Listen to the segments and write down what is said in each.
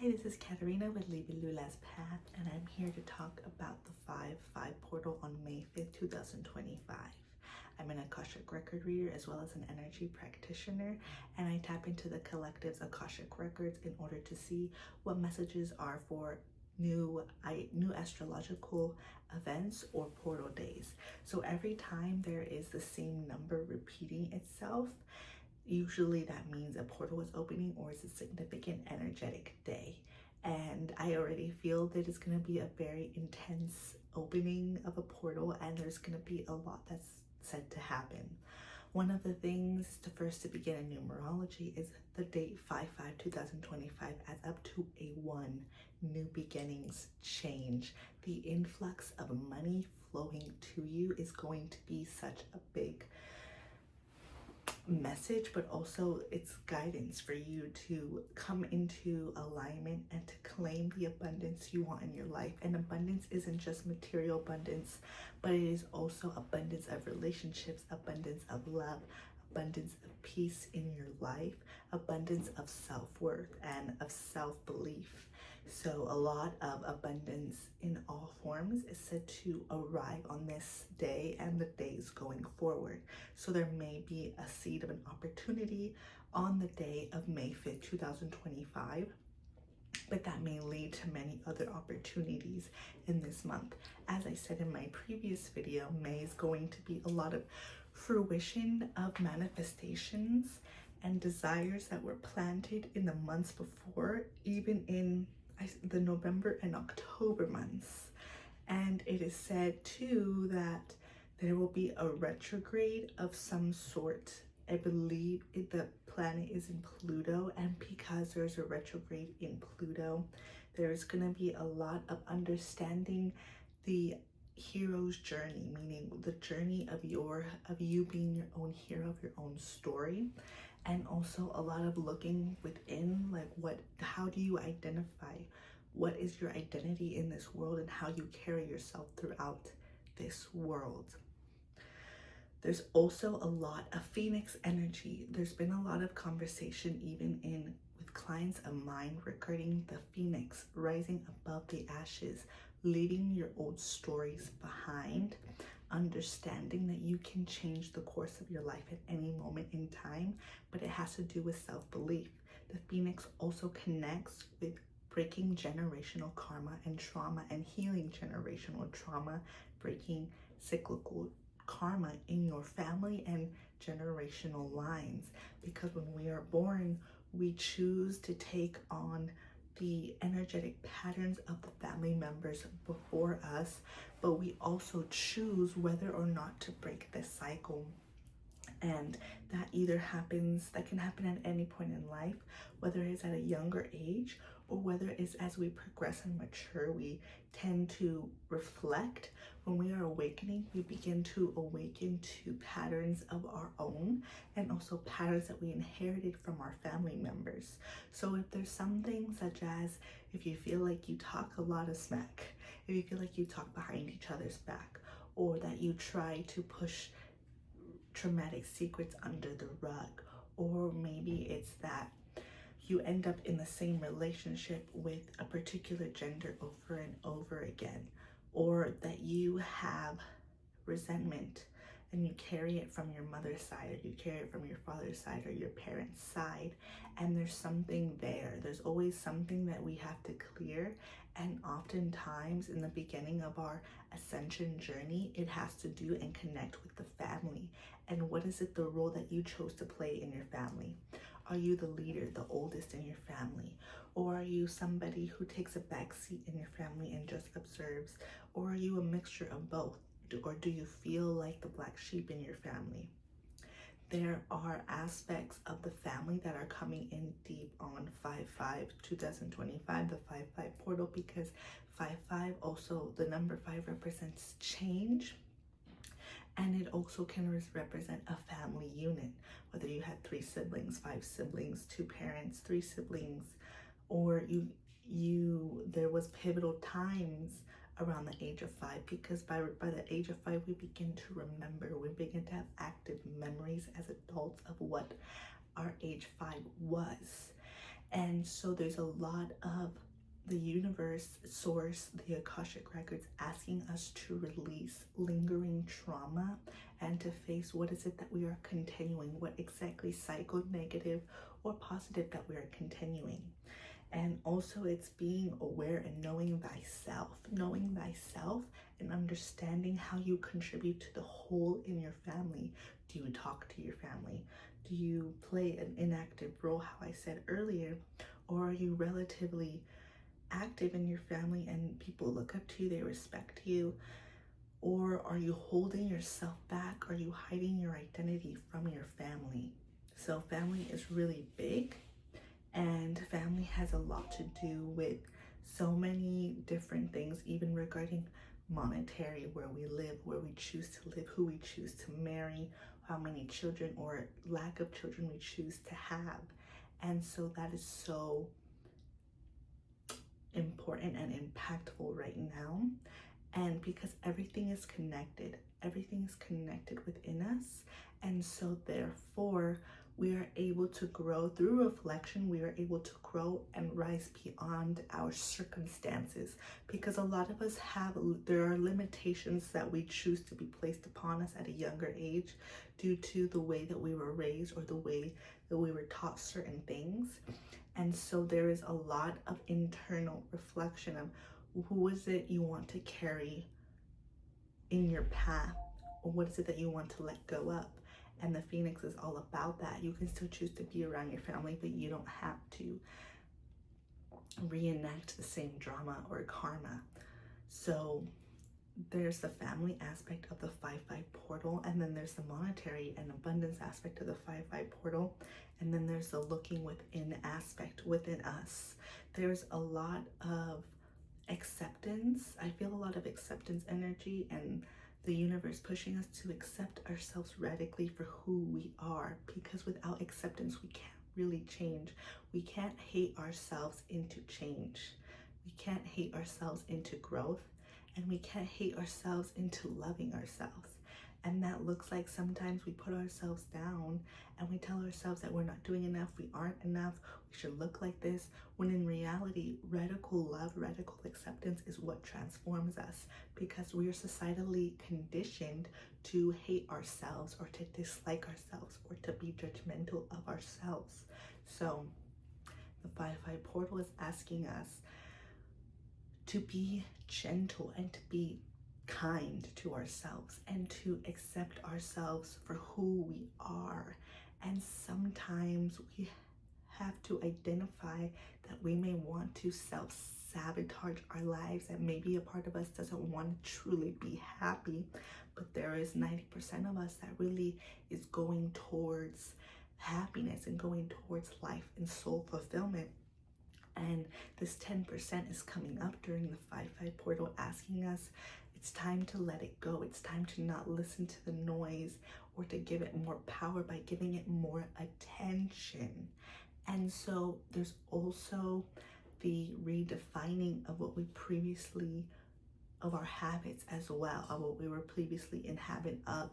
Hi, this is Katerina with Leaving Lula's Path, and I'm here to talk about the 5-5 portal on May 5th, 2025. I'm an Akashic record reader as well as an energy practitioner, and I tap into the collective's Akashic records in order to see what messages are for new astrological events or portal days. So every time there is the same number repeating itself, usually that means a portal is opening or it's a significant energetic day. And I already feel that it's going to be a very intense opening of a portal, and there's going to be a lot that's said to happen. One of the things to begin in numerology is the date 5/5/2025 adds up to a 1, new beginnings, change. The influx of money flowing to you is going to be such a big message, but also it's guidance for you to come into alignment and to claim the abundance you want in your life. And abundance isn't just material abundance, but it is also abundance of relationships, abundance of love, abundance of peace in your life, abundance of self-worth and of self-belief. So a lot of abundance in all forms is said to arrive on this day and the days going forward. So there may be a seed of an opportunity on the day of May 5th, 2025, but that may lead to many other opportunities in this month. As I said in my previous video, May is going to be a lot of fruition of manifestations and desires that were planted in the months before, even in the November and October months. And it is said too that there will be a retrograde of some sort. I believe the planet is in Pluto, and because there's a retrograde in Pluto, there's going to be a lot of understanding the hero's journey, meaning the journey of you being your own hero of your own story. And also a lot of looking within, like how do you identify what is your identity in this world and how you carry yourself throughout this world. There's also a lot of Phoenix energy. There's been a lot of conversation even with clients of mine regarding the Phoenix rising above the ashes, leaving your old stories behind, understanding that you can change the course of your life at any moment in time, but it has to do with self-belief. The Phoenix also connects with breaking generational karma and trauma and healing generational trauma, breaking cyclical karma in your family and generational lines. Because when we are born, we choose to take on the energetic patterns of the family members before us, but we also choose whether or not to break this cycle. And that can happen at any point in life, whether it's at a younger age or whether it's as we progress and mature. We tend to reflect. When we are awakening, we begin to awaken to patterns of our own and also patterns that we inherited from our family members. So if there's something such as if you feel like you talk a lot of smack, if you feel like you talk behind each other's back, or that you try to push traumatic secrets under the rug, or maybe it's that you end up in the same relationship with a particular gender over and over again, or that you have resentment and you carry it from your mother's side, or you carry it from your father's side or your parents' side, and there's something there. There's always something that we have to clear, and oftentimes in the beginning of our ascension journey, it has to do and connect with the family. And what is it, the role that you chose to play in your family? Are you the leader, the oldest in your family? Or are you somebody who takes a back seat in your family and just observes? Or are you a mixture of both? Or do you feel like the black sheep in your family? There are aspects of the family that are coming in deep on 5/5/2025, the 5/5 portal, because 5/5 also, the number 5 represents change. And it also can represent a family unit, whether you had 3 siblings, 5 siblings, 2 parents, 3 siblings, or there was pivotal times around the age of 5, because by the age of 5 we begin to remember, we begin to have active memories as adults of what our age 5 was. And so there's a lot of the universe, source, the Akashic records asking us to release lingering trauma and to face what is it that we are continuing, what exactly cycle, negative or positive, that we are continuing. And also it's being aware and knowing thyself and understanding how you contribute to the whole in your family. Do you talk to your family? Do you play an inactive role, how I said earlier? Or are you relatively active in your family and people look up to you, they respect you? Or are you holding yourself back? Are you hiding your identity from your family? So family is really big, and family has a lot to do with so many different things, even regarding monetary, where we live, where we choose to live, who we choose to marry, how many children or lack of children we choose to have. And so that is so important and impactful right now. And because everything is connected within us. And so therefore we are able to grow through reflection. We are able to grow and rise beyond our circumstances, because a lot of us there are limitations that we choose to be placed upon us at a younger age due to the way that we were raised or the way that we were taught certain things. And so there is a lot of internal reflection of who is it you want to carry in your path, or what is it that you want to let go of. And the Phoenix is all about that. You can still choose to be around your family, but you don't have to reenact the same drama or karma. So there's the family aspect of the 5-5 portal, and then there's the monetary and abundance aspect of the 5-5 portal, and then there's the looking within aspect within us. There's a lot of acceptance. I feel a lot of acceptance energy, and the universe pushing us to accept ourselves radically for who we are, because without acceptance we can't really change. We can't hate ourselves into change. We can't hate ourselves into growth, and we can't hate ourselves into loving ourselves. And that looks like sometimes we put ourselves down and we tell ourselves that we're not doing enough, we aren't enough, we should look like this, when in reality, radical love, radical acceptance is what transforms us, because we are societally conditioned to hate ourselves or to dislike ourselves or to be judgmental of ourselves. So the 5-5 portal is asking us to be gentle and to be kind to ourselves and to accept ourselves for who we are. And sometimes we have to identify that we may want to self-sabotage our lives, that maybe a part of us doesn't want to truly be happy, but there is 90% of us that really is going towards happiness and going towards life and soul fulfillment. And this 10% is coming up during the 5-5 portal, asking us it's time to let it go. It's time to not listen to the noise or to give it more power by giving it more attention. And so there's also the redefining of what we previously, of our habits as well, of what we were previously in habit of.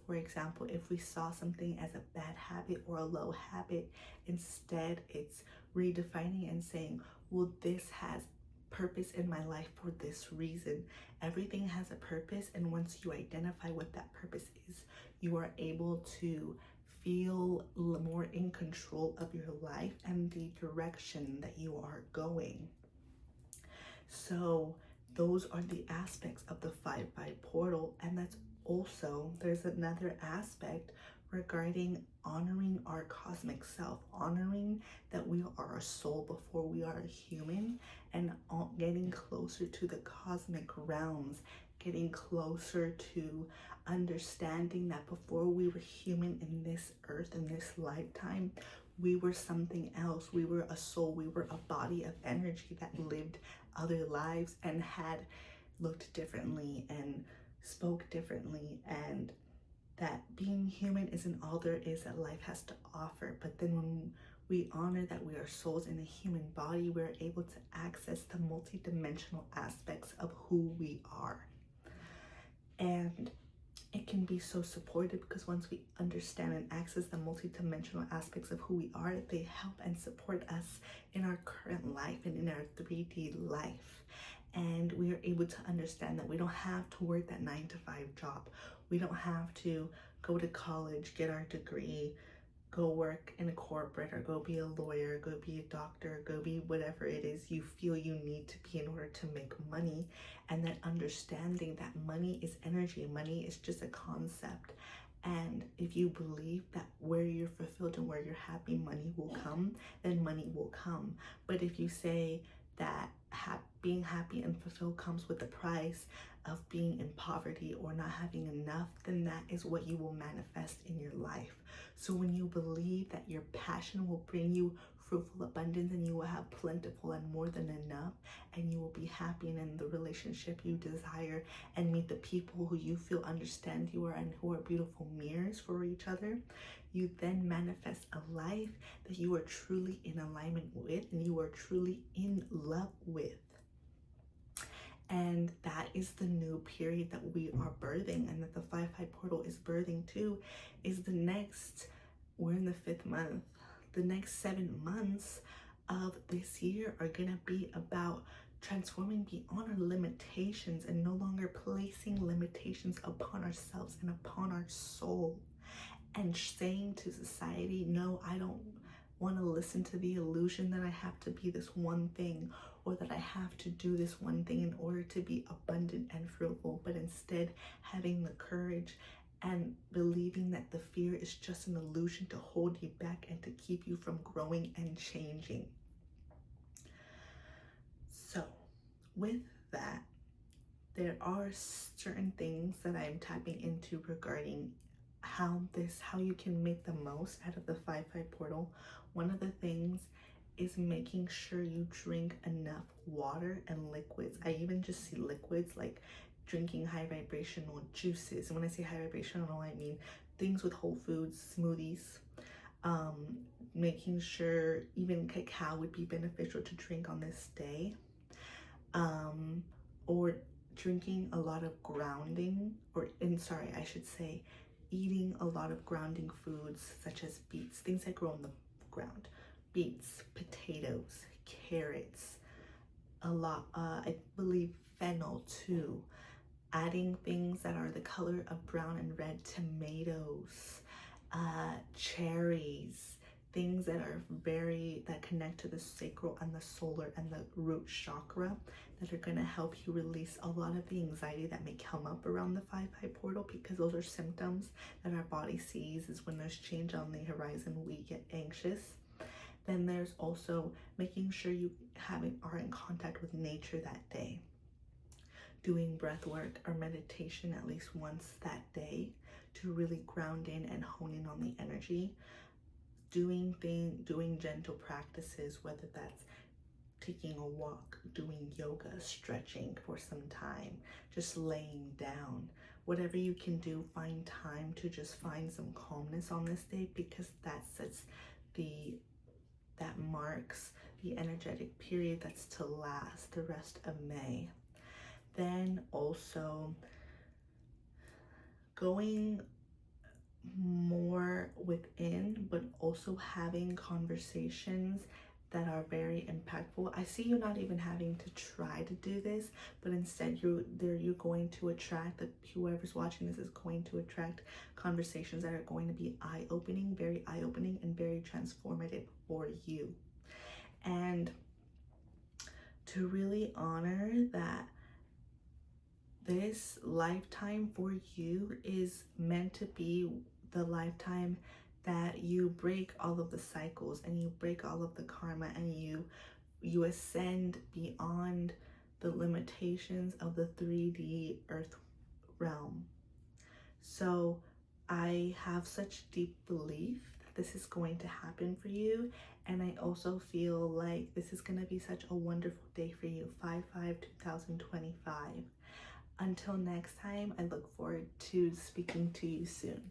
For example, if we saw something as a bad habit or a low habit, instead it's redefining and saying, well, this has purpose in my life for this reason. Everything has a purpose, and once you identify what that purpose is, you are able to feel more in control of your life and the direction that you are going. So those are the aspects of the 5-5 portal. And that's also, there's another aspect regarding honoring our cosmic self, honoring that we are a soul before we are a human, and getting closer to the cosmic realms, getting closer to understanding that before we were human in this earth, in this lifetime, we were something else. We were a soul. We were a body of energy that lived other lives and had looked differently and spoke differently, and that being human isn't all there is that life has to offer. But then when we honor that we are souls in a human body, we're able to access the multidimensional aspects of who we are. And it can be so supportive, because once we understand and access the multidimensional aspects of who we are, they help and support us in our current life and in our 3D life. And we are able to understand that we don't have to work that 9-to-5 job. We don't have to go to college, get our degree, go work in a corporate, or go be a lawyer, go be a doctor, go be whatever it is you feel you need to be in order to make money. And that understanding that money is energy, money is just a concept. And if you believe that where you're fulfilled and where you're happy, money will come, then money will come. But if you say that being happy and fulfilled comes with the price of being in poverty or not having enough, then that is what you will manifest in your life. So when you believe that your passion will bring you fruitful abundance, and you will have plentiful and more than enough, and you will be happy and in the relationship you desire, and meet the people who you feel understand you are and who are beautiful mirrors for each other, you then manifest a life that you are truly in alignment with and you are truly in love with. And that is the new period that we are birthing, and that the 5-5 portal is birthing too, is the next, we're in the 5th month. The next 7 months of this year are gonna be about transforming beyond our limitations and no longer placing limitations upon ourselves and upon our soul, and saying to society, no, I don't want to listen to the illusion that I have to be this one thing, or that I have to do this one thing in order to be abundant and fruitful, but instead having the courage and believing that the fear is just an illusion to hold you back and to keep you from growing and changing. So with that, there are certain things that I'm tapping into regarding how you can make the most out of the 5-5 portal. One of the things is making sure you drink enough water and liquids. I even just see liquids like drinking high vibrational juices. And when I say high vibrational, I mean things with whole foods, smoothies. Making sure even cacao would be beneficial to drink on this day. Or drinking a lot of grounding, eating a lot of grounding foods such as beets, things that grow on the ground, beets, potatoes, carrots, a lot, I believe fennel too, adding things that are the color of brown and red, tomatoes, cherries, things that are that connect to the sacral and the solar and the root chakra, that are going to help you release a lot of the anxiety that may come up around the 5-5 portal, because those are symptoms that our body sees. Is when there's change on the horizon, we get anxious. Then there's also making sure you are in contact with nature that day, doing breath work or meditation at least once that day to really ground in and hone in on the energy. Doing gentle practices, whether that's taking a walk, doing yoga, stretching for some time, just laying down. Whatever you can do, find time to just find some calmness on this day, because that marks the energetic period that's to last the rest of May. Then also going more within, but also having conversations that are very impactful. I see you not even having to try to do this, but instead you're going to attract, that whoever's watching this is going to attract conversations that are going to be eye-opening, very eye-opening and very transformative for you. And to really honor that this lifetime for you is meant to be the lifetime that you break all of the cycles and you break all of the karma, and you ascend beyond the limitations of the 3D earth realm. So I have such deep belief that this is going to happen for you, and I also feel like this is going to be such a wonderful day for you. 5/5/2025. Until next time, I look forward to speaking to you soon.